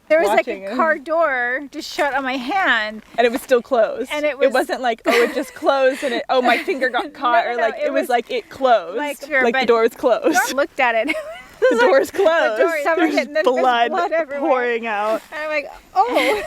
There was like a car door just shut on my hand. And it was still closed. And it wasn't like, oh, it just closed and my finger got caught. Or like, it was like it closed. Like the door was closed. I looked at it. The door's closed. The door's covered and then blood everywhere. pouring out. And I'm like, oh.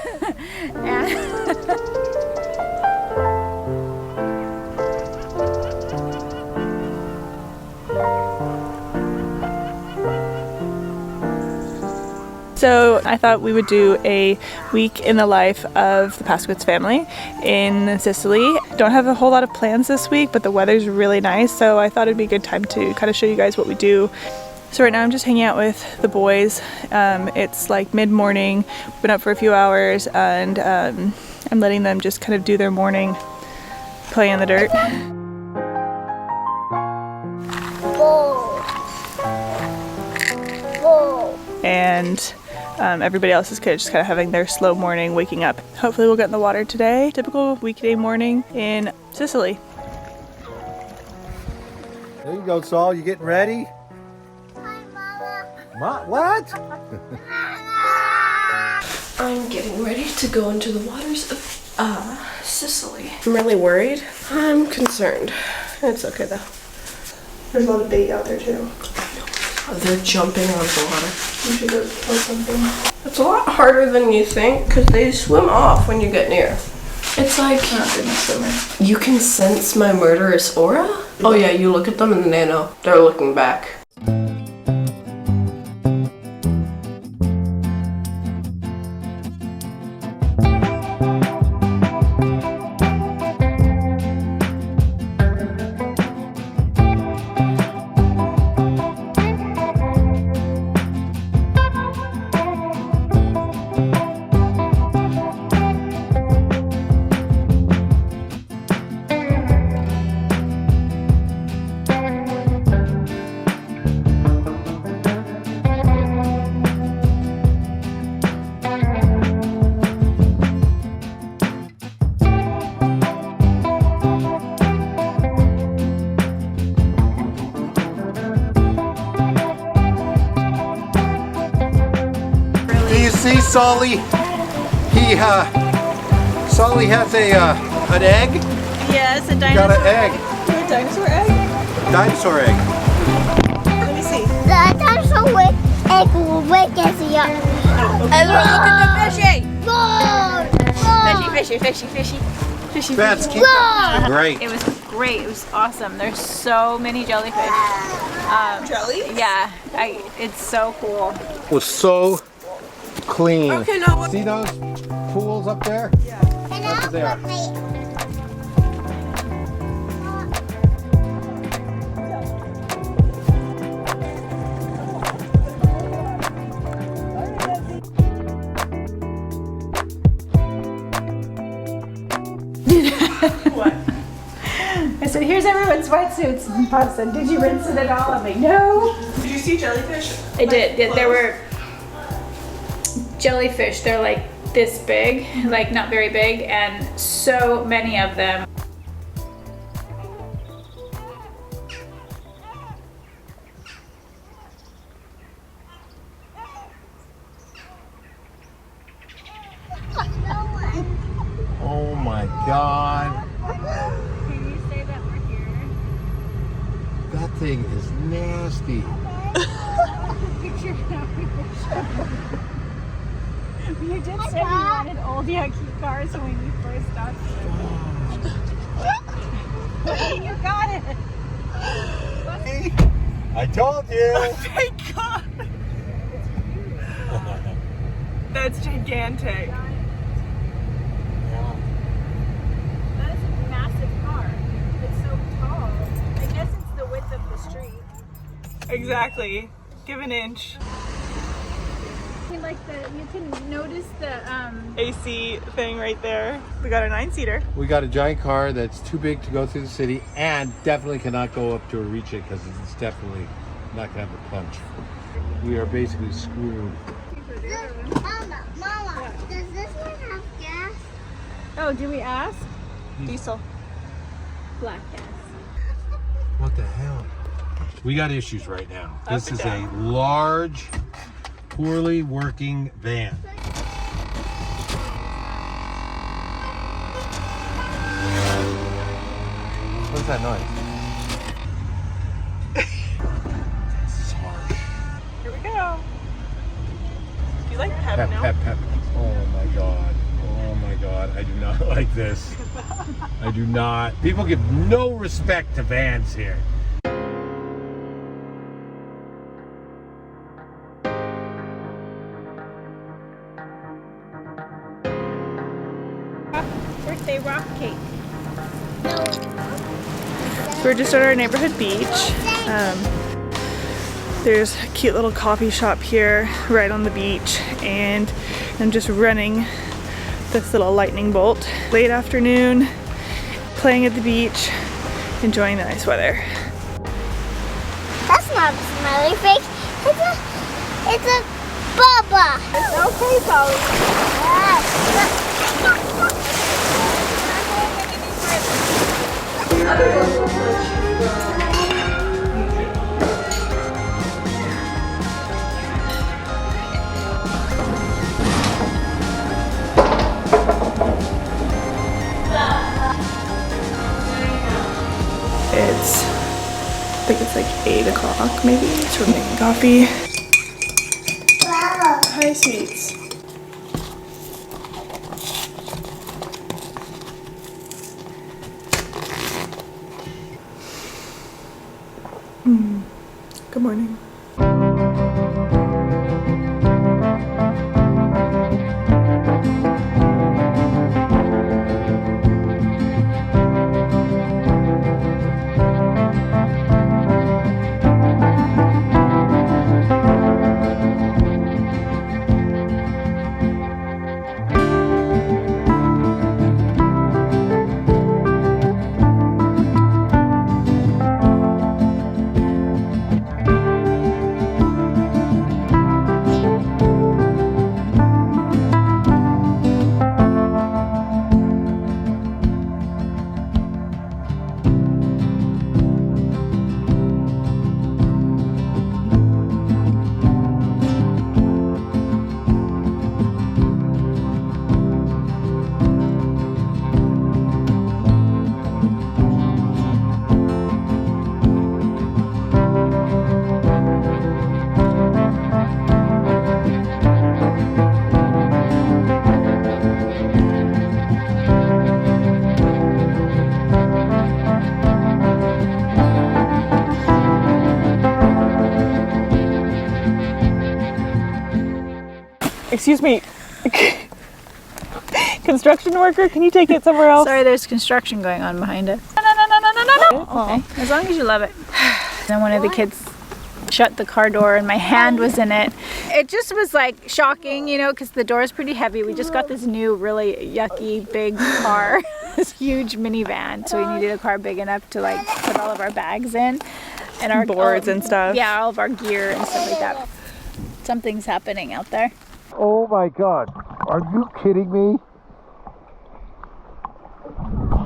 So I thought we would do a week in the life of the Paskowitz family in Sicily. Don't have a whole lot of plans this week, but the weather's really nice, so I thought it'd be a good time to kind of show you guys what we do. So right now I'm just hanging out with the boys. It's like mid-morning, we've been up for a few hours, and I'm letting them just kind of do their morning play in the dirt. And everybody else is just kind of having their slow morning, waking up. Hopefully we'll get in the water today. Typical weekday morning in Sicily. There you go, Saul. You getting ready? Hi, Mama. What? I'm getting ready to go into the waters of Sicily. I'm really worried. I'm concerned. It's okay though. There's a lot of bait out there too. They're jumping onto the water. You should go kill something. It's a lot harder than you think because they swim off when you get near. It's like you can sense my murderous aura. Oh yeah, you look at them and they know they're looking back. See, Sully, Sully has an egg. Yes, a dinosaur. Got an egg. A dinosaur egg? Dinosaur egg. Let me see. The dinosaur egg will wake us up. And look at the fishy. Roar! Fishy. Bets, keep it. Great. It was great. It was awesome. There's so many jellyfish. Jelly? Yeah, it's so cool. It was so clean. Okay, now what? See those pools up there? And That's what they are. What? I said, here's everyone's wetsuits. And Pop said, did you rinse it at all? I'm like, no. Did you see jellyfish? I did. There were jellyfish. They're like this big, like not very big, and so many of them. Oh my God. Can you say that we're here? That thing is nasty. Picture you did say you wanted old yucky cars when you first started. You got it. I told you. Thank God. That's gigantic. That is a massive car. It's so tall. I guess it's the width of the street. Exactly. Give an inch. You can notice the AC thing right there. We got a 9-seater. We got a giant car that's too big to go through the city and definitely cannot go up to reach it because it's definitely not going to have a punch. We are basically screwed. Mama, does this one have gas? Oh, do we ask? Diesel. Black gas. What the hell? We got issues right now. Up This and is down. a large poorly working van. What's that noise? This is harsh. Here we go. You like pep, Pep, now? pep, pep. Oh my god. Oh my god. I do not like this. I do not. People give no respect to vans here. Birthday rock cake. So we're just at our neighborhood beach. There's a cute little coffee shop here right on the beach, and I'm just running this little lightning bolt. Late afternoon, playing at the beach, enjoying the nice weather. That's not a smiley face. It's a bubba. Okay, Polly. I think it's like 8 o'clock maybe, so we're making coffee. Hi, sweets. Good morning. Excuse me. Construction worker, can you take it somewhere else? Sorry, there's construction going on behind us. No. Okay, as long as you love it. Then one of the kids shut the car door and my hand was in it. It just was like shocking, you know, because the door is pretty heavy. We just got this new really yucky big car, this huge minivan. So we needed a car big enough to like put all of our bags in. And our Boards and stuff. Yeah, all of our gear and stuff like that. Something's happening out there. Oh my god. Are you kidding me?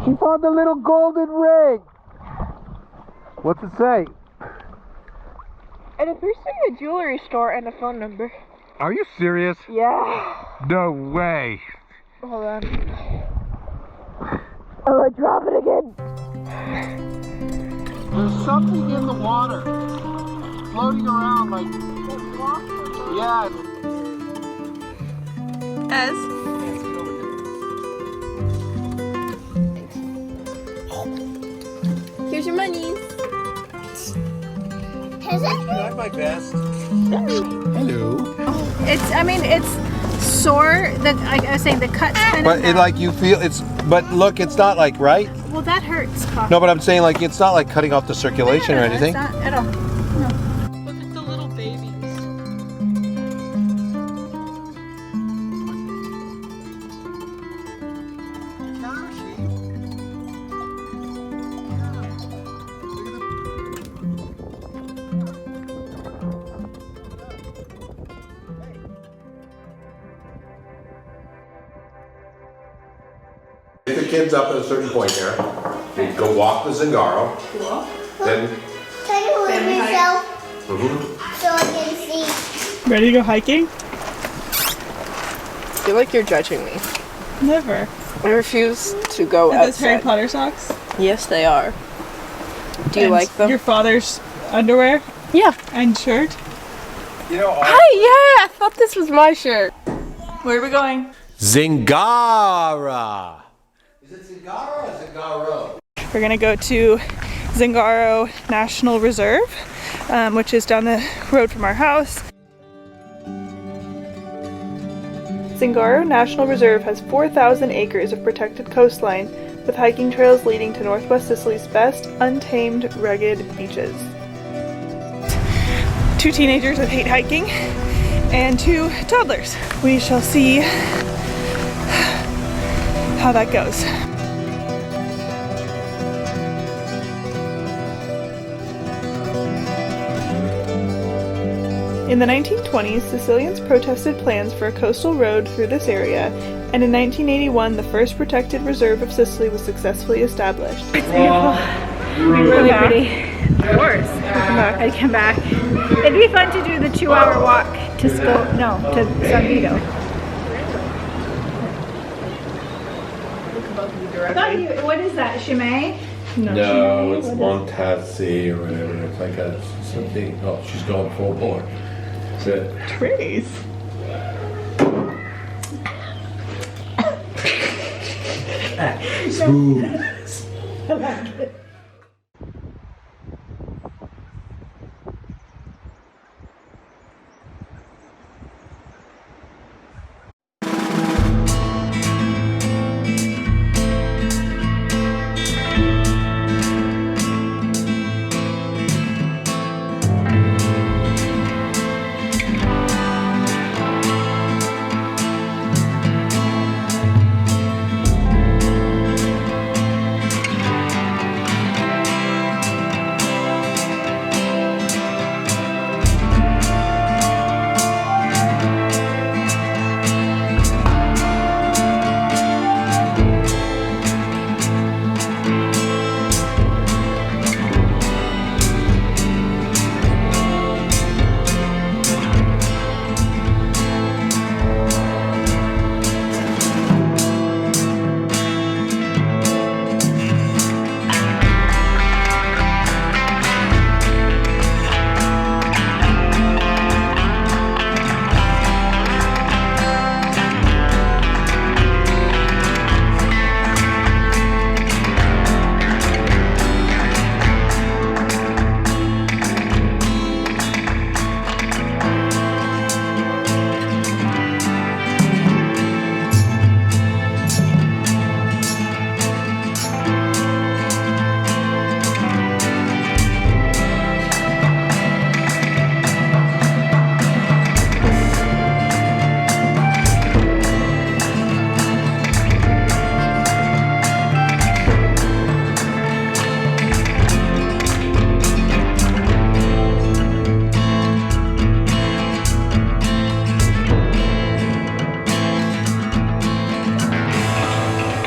She found a little golden ring. What's it say? It appears to be a jewelry store and a phone number. Are you serious? Yeah. No way. Hold on. I'm gonna drop it again. There's something in the water. Floating around like... Yeah. Ez? Here's your money. Not my best. Hello. It's sore. Like I was saying, the cut's kind But of. it like you feel it's. But look, it's not like right. Well, that hurts. Coffee. No, but I'm saying like it's not like cutting off the circulation or anything. It's not at all. Look at the little babies. Pick the kids up at a certain point there. You go walk the Zingaro. Then. Can you move yourself so I can see? Ready to go hiking? I feel like you're judging me. Never. I refuse to go Are those Harry outside. Potter socks? Yes, they are. Do you And like them? your father's underwear Yeah. and shirt? You know, Hi, yeah, I thought this was my shirt. Where are we going? Zingara. Is it Zingaro or Zingaro? We're gonna go to Zingaro National Reserve, which is down the road from our house. Zingaro National Reserve has 4,000 acres of protected coastline, with hiking trails leading to northwest Sicily's best untamed, rugged beaches. 2 teenagers that hate hiking, and 2 toddlers. We shall see how that goes. In the 1920s, Sicilians protested plans for a coastal road through this area, and in 1981, the first protected reserve of Sicily was successfully established. It's beautiful. Really pretty. Of course. I'd come back. It'd be fun to do the 2-hour walk to San Vito. What is that, Chimay? No, it's Montazzi or whatever. It's like something. Oh, she's going full bore. That's it. Trace. Smooth. I like it.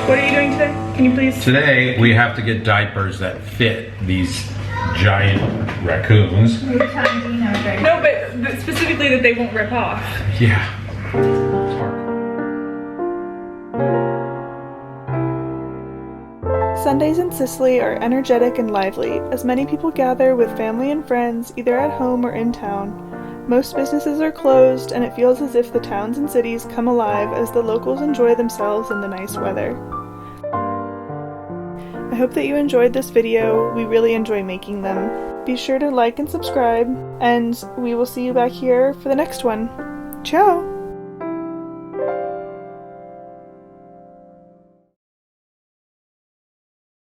What are you doing today? Can you please? Today we have to get diapers that fit these giant raccoons. No, but specifically that they won't rip off. Yeah. It's hard. Sundays in Sicily are energetic and lively, as many people gather with family and friends, either at home or in town. Most businesses are closed, and it feels as if the towns and cities come alive as the locals enjoy themselves in the nice weather. I hope that you enjoyed this video. We really enjoy making them. Be sure to like and subscribe, and we will see you back here for the next one. Ciao!